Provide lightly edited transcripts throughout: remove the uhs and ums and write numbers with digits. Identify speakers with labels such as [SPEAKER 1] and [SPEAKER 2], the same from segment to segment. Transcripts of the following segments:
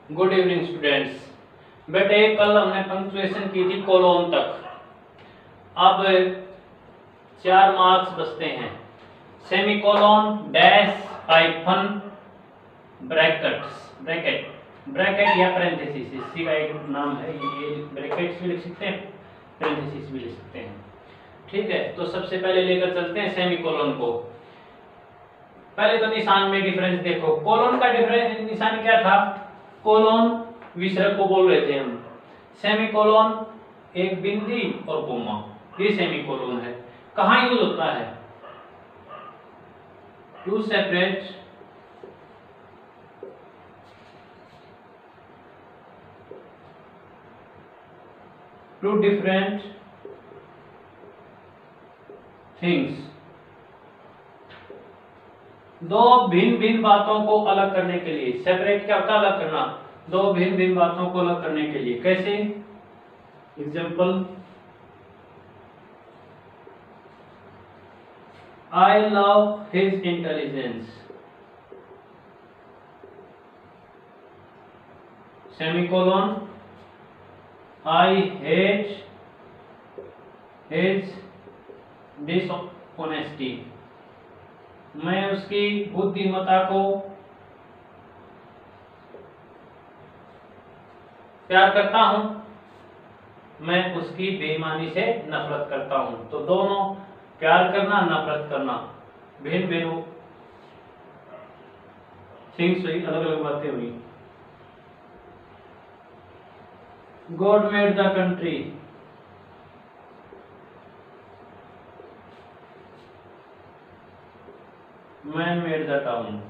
[SPEAKER 1] Good evening students. बेटे कल हमने पंक्चुएशन की थी कोलोन तक। अब 4 मार्क्स बचते हैं। सेमीकोलोन, डैश, हाइफन, ब्रैकेट या पैरेंथेसिस, इसी का एक नाम है। ये ब्रैकेट्स भी लिख सकते हैं, पैरेंथेसिस भी लिख सकते हैं। ठीक है, तो सबसे पहले लेकर चलते हैं सेमीकोलोन को। पहले तो निशान में डिफरेंस देखो। कोलोन का डिफरेंस निशान क्या था? कोलोन विसर्ग को बोल रहे थे हम। सेमीकोलोन एक बिंदी और कोमा, ये सेमीकोलोन है। कहाँ यूज होता है? To separate two different things, दो भिन्न भिन्न बातों को अलग करने के लिए। सेपरेट क्या होता है? अलग करना। दो भिन्न भिन्न बातों को अलग करने के लिए। कैसे? Example, I love his intelligence, semicolon, I hate his dishonesty, मैं उसकी बुद्धिमत्ता को प्यार करता हूं, मैं उसकी बेईमानी से नफरत करता हूं। तो दोनों, प्यार करना, नफरत करना, भिन्न भिन्न थिंग्स हुई, अलग अलग बातें हुई। God made the country, man made the town.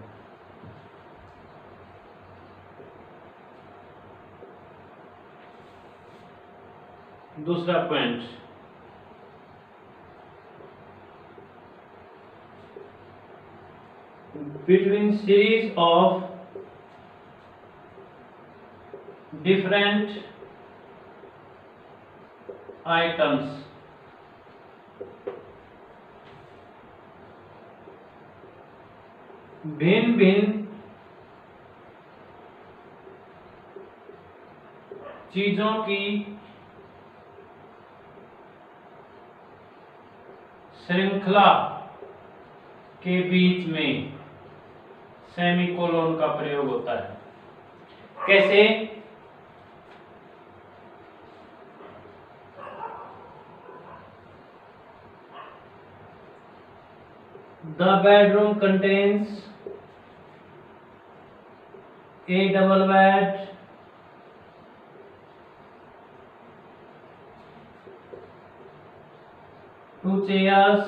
[SPEAKER 1] दूसरा point, between series of different items, भिन्न भिन्न चीजों की श्रृंखला के बीच में सेमीकोलोन का प्रयोग होता है। कैसे? The bedroom contains a double bed, two chairs,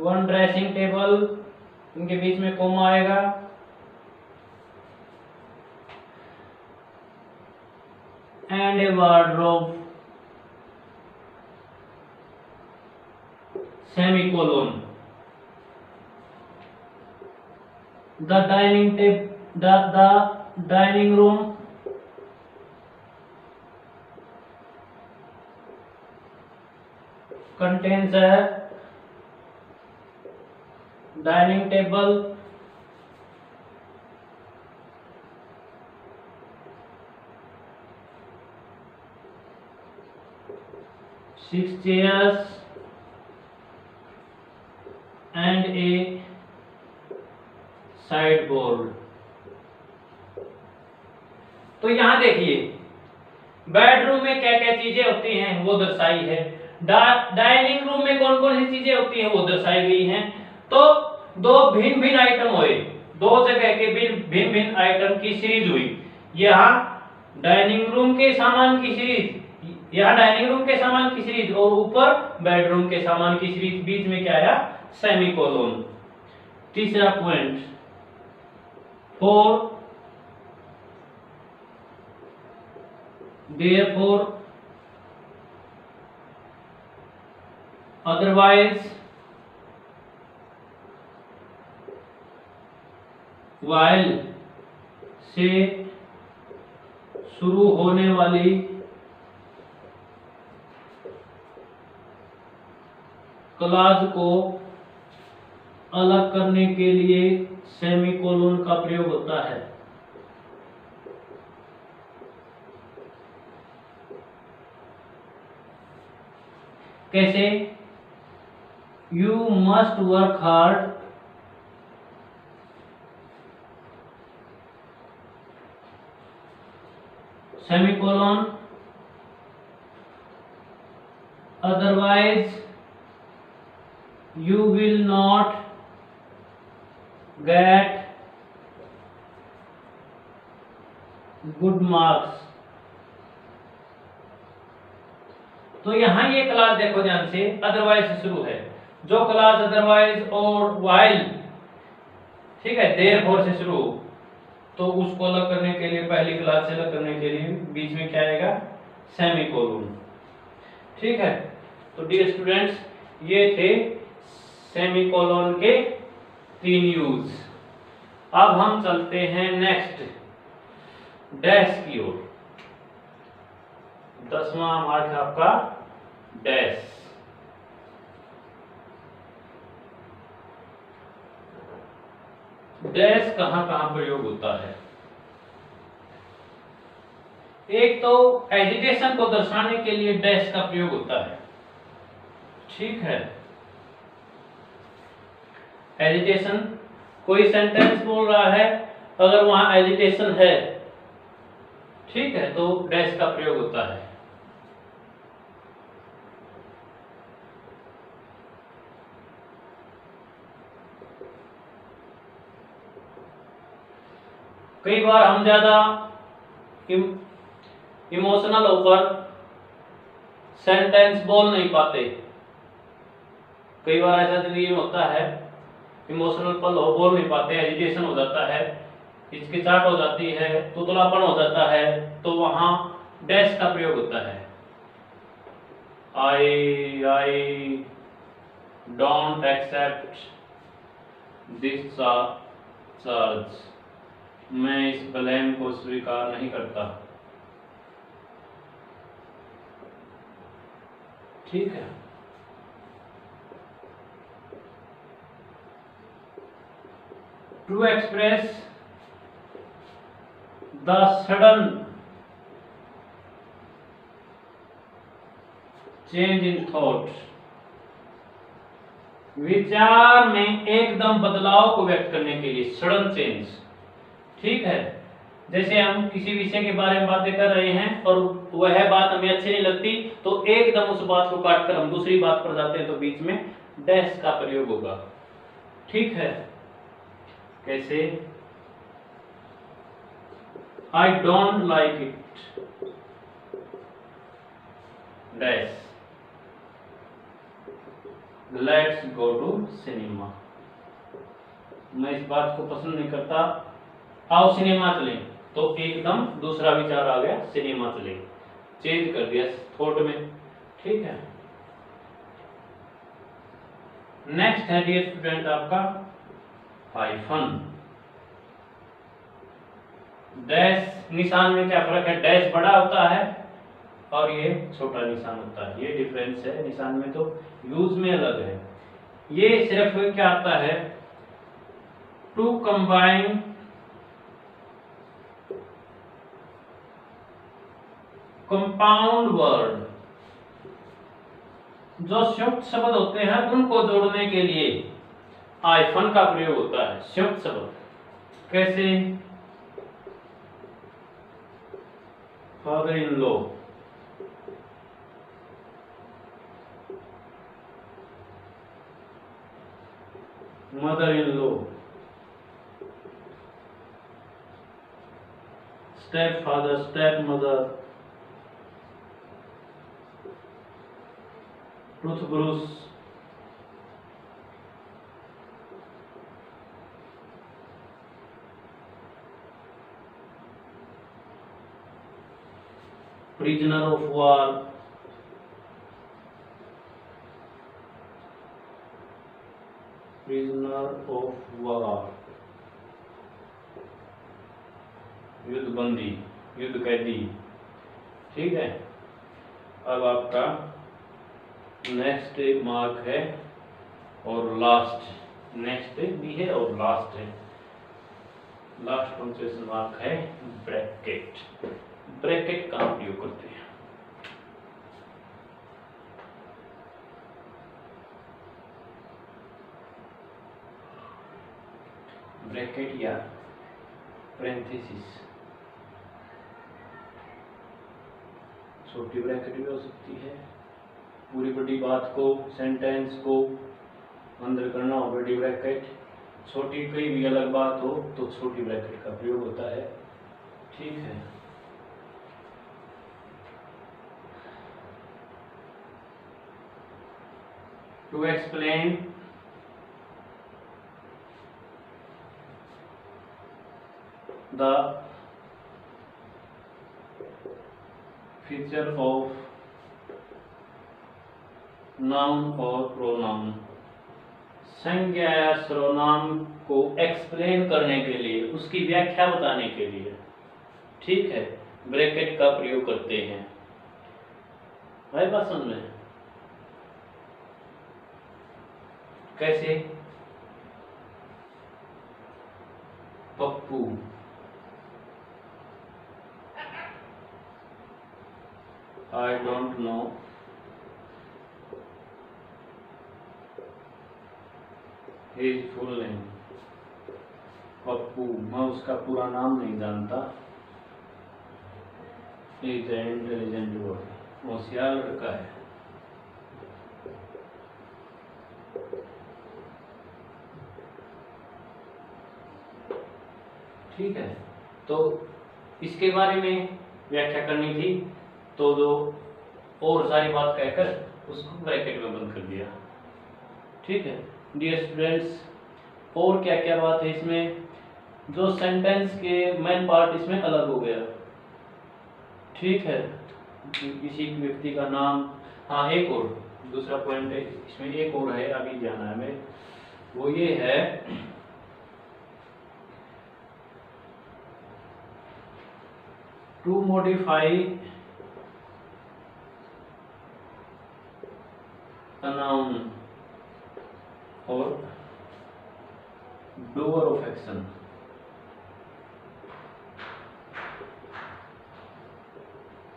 [SPEAKER 1] one dressing table, इनके बीच में कोमा आएगा, and a wardrobe, semicolon. The dining room contains a dining table, six chairs and a side board. तो यहां देखिए, बेडरूम में क्या क्या चीजें होती हैं वो दर्शाई है। डाइनिंग रूम में कौन कौन सी चीजें होती हैं वो दर्शाई गई हैं। तो दो भिन्न भिन्न आइटम हुए, दो जगह के भिन्न भिन्न आइटम की सीरीज हुई। यहाँ डाइनिंग रूम के सामान की सीरीज, यहाँ डाइनिंग रूम के सामान की सीरीज, और ऊपर बेडरूम के सामान की सीरीज। बीच में क्या आया? सेमीकोलोन। तीसरा point, for therefore, otherwise, while से शुरू होने वाली क्लॉज को अलग करने के लिए सेमीकोलन का प्रयोग होता है। कैसे? You must work hard semicolon otherwise you will not get good marks। तो यहां ये क्लास देखो ध्यान से, अदरवाइज से शुरू है। जो क्लास अदरवाइज और व्हाइल, ठीक है, देयरफॉर से शुरू, तो उसको अलग करने के लिए, पहली क्लास से अलग करने के लिए बीच में क्या आएगा? सेमीकोलन। ठीक है, तो डियर स्टूडेंट्स, ये थे सेमीकोलन के 3 यूज। अब हम चलते हैं नेक्स्ट डैश की ओर। 10वां मार्क है आपका डैश। डैश कहां कहां प्रयोग होता है? एक तो एजिटेशन को दर्शाने के लिए डैश का प्रयोग होता है। ठीक है, एजिटेशन, कोई सेंटेंस बोल रहा है, अगर वहां एजिटेशन है, ठीक है, तो डैश का प्रयोग होता है। कई बार हम ज्यादा इमोशनल होकर सेंटेंस बोल नहीं पाते। कई बार ऐसा जिंदगी में होता है, इमोशनल पल हो, बोल नहीं पाते, एजिटेशन हो जाता है, हिचकिचाहट हो जाती है, तुतलापन हो जाता है, तो वहां डैश का प्रयोग होता है। I don't accept this charge. मैं इस ब्लेम को स्वीकार नहीं करता। ठीक है, to express the sudden change in thought. विचार में एकदम बदलाव को व्यक्त करने के लिए सडन चेंज। ठीक है, जैसे हम किसी विषय के बारे में बातें कर रहे हैं और वह बात हमें अच्छी नहीं लगती, तो एकदम उस बात को काटकर हम दूसरी बात पर जाते हैं, तो बीच में डैश का प्रयोग होगा। ठीक है, कैसे? I don't like it dash, let's go to cinema. मैं इस बात को पसंद नहीं करता, आओ सिनेमा चलें, तो एकदम दूसरा विचार आ गया, सिनेमा चले, चेंज कर दिया थॉट में। ठीक है, नेक्स्ट है डियर स्टूडेंट आपका हाइफन। डैश निशान में क्या फर्क है? डैश बड़ा होता है और ये छोटा निशान होता है, ये डिफरेंस है। निशान में तो यूज में अलग है। ये सिर्फ क्या आता है? टू कंबाइन कंपाउंड वर्ड, जो संयुक्त शब्द होते हैं उनको जोड़ने के लिए हाइफन का प्रयोग होता है। संयुक्त शब्द कैसे? Father in law, mother in law, step father, step mother, truth Bruce, prisoner of war, prisoner of war, युद्ध बंदी, युद्ध कैदी। ठीक है, अब आपका नेक्स्ट मार्क है और लास्ट नेक्स्ट भी है और लास्ट है। लास्ट पंक्चुएशन मार्क है ब्रैकेट। ब्रैकेट का उपयोग करते हैं। ब्रैकेट या पैरेंथेसिस, छोटी ब्रैकेट भी हो सकती है। पूरी बड़ी बात को, सेंटेंस को अंदर करना हो बड़ी ब्रैकेट, छोटी कोई भी अलग बात हो तो छोटी ब्रैकेट का प्रयोग होता है। ठीक है। To explain the feature of noun और प्रोनाउन, संज्ञा या सर्वनाम को एक्सप्लेन करने के लिए, उसकी व्याख्या बताने के लिए, ठीक है, ब्रैकेट का प्रयोग करते हैं। भाई बात समझ में? कैसे? Pappu, I don't know his full name. Pappu, मैं उसका पूरा नाम नहीं जानता। इज एन इंटेलिजेंट बॉय, होशियार लड़का है। ठीक है, तो इसके बारे में व्याख्या करनी थी तो जो और सारी बात कहकर उसको ब्रैकेट में बंद कर दिया। ठीक है डियर स्टूडेंट्स, और क्या क्या बात है इसमें, जो सेंटेंस के मेन पार्ट इसमें अलग हो गया। ठीक है, किसी व्यक्ति का नाम, हाँ एक और दूसरा पॉइंट है इसमें, एक और है अभी जाना है हमें, वो ये है to modify a noun or doer of action।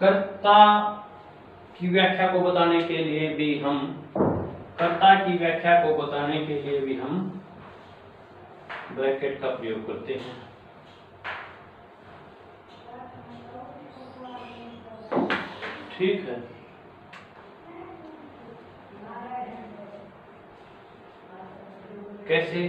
[SPEAKER 1] कर्ता की व्याख्या को बताने के लिए भी हम, कर्ता की व्याख्या को बताने के लिए भी हम ब्रैकेट का प्रयोग करते हैं। ठीक है, कैसे?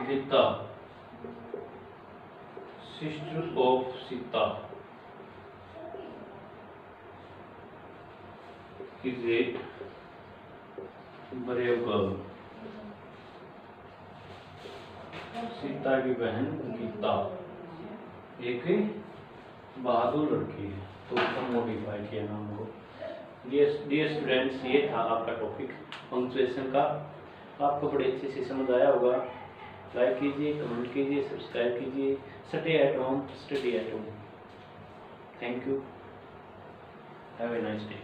[SPEAKER 1] Gita, sister of Sita, is a brave girl. Sita की बहन गीता एक बहादुर लड़की है, तो उसका मॉडिफाई किया नाम को। डियर स्टूडेंट्स, ये था आपका टॉपिक पंक्चुएशन का। आपको बड़े अच्छे से समझ आया होगा। लाइक कीजिए, कमेंट कीजिए, सब्सक्राइब कीजिए। Stay at home, study at home. Thank you, have a nice day.